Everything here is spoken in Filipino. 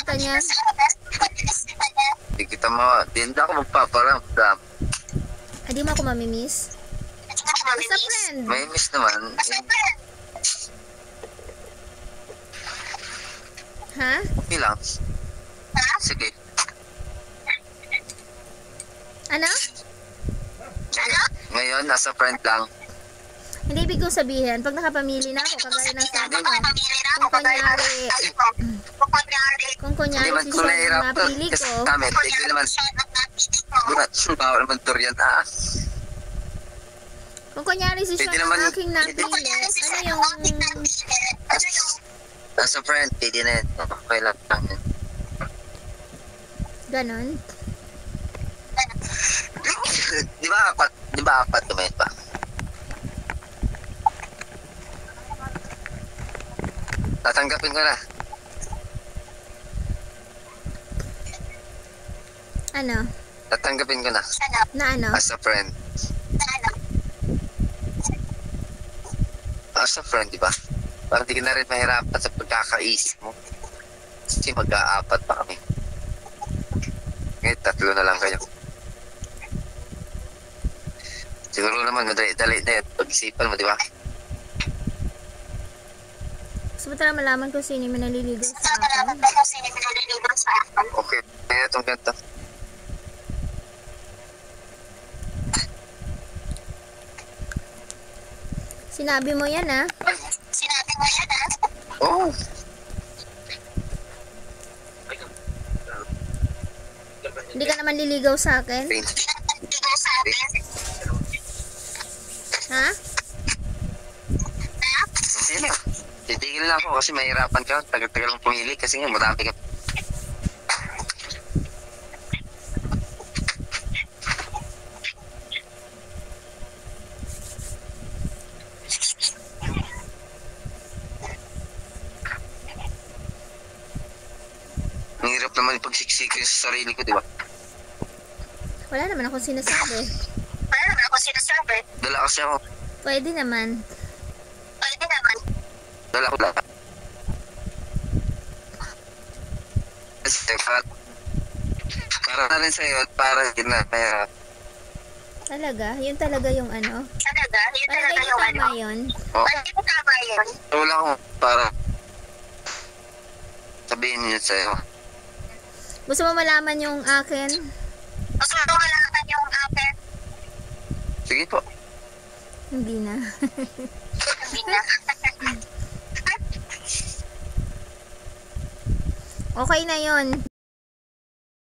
bisita niya. Hindi kita hindi ako magpaparamdam. Hindi mo ako mamimiss? Basta friend. May miss naman. Ha? Okay lang. Sige. Ano? Ngayon, nasa friend lang. Hindi ibig kong sabihin, pag nakapamili na ako, kagaya ng sabi mo, kung kunyari Hindi man si ko Sean ang nahihirapan. napili Kasi ko, kami, hindi naman. Bawal naman durian, kung kunyari si Sean Pwede ang naman aking napili, ano yung, Nasa friend, pwede na yun. Okay lang yun. ganon? Di ba apat tumayin pa? Tatanggapin ko na. Ano? Tatanggapin ko na. Na ano? As a friend. As a friend, di ba? Para di ka na rin mahirapan sa pagkakaisip mo. Kasi mag-aapat pa kami. Ngayon, 3 na lang kayo. Siguro naman, madali-dali na yun. Pag-isipan mo, di ba? Gusto mo talaga malaman kung sino yung naliligaw sa akin? Okay. Kaya itong ganda. Sinabi mo yan, ha? Oh! Hindi ka naman liligaw sa akin? Ha? Hindi na. Titigil na ako kasi mahirapan ka. Tagal-tagal mong pumili kasi nga marami ka. Ang hirap naman pagsiksikin sa sarili ko, di ba? Wala naman akong sinasabi. Dala kasi ako. Pwede naman. Dala ko lang. Kasi para na rin sa'yo at para din na kaya Talaga? Yun talaga yung ano? Talaga yung tama yun? wala akong para sabihin yun sa'yo. Gusto mo malaman yung akin? Sige po. Hindi na. Okay na yun.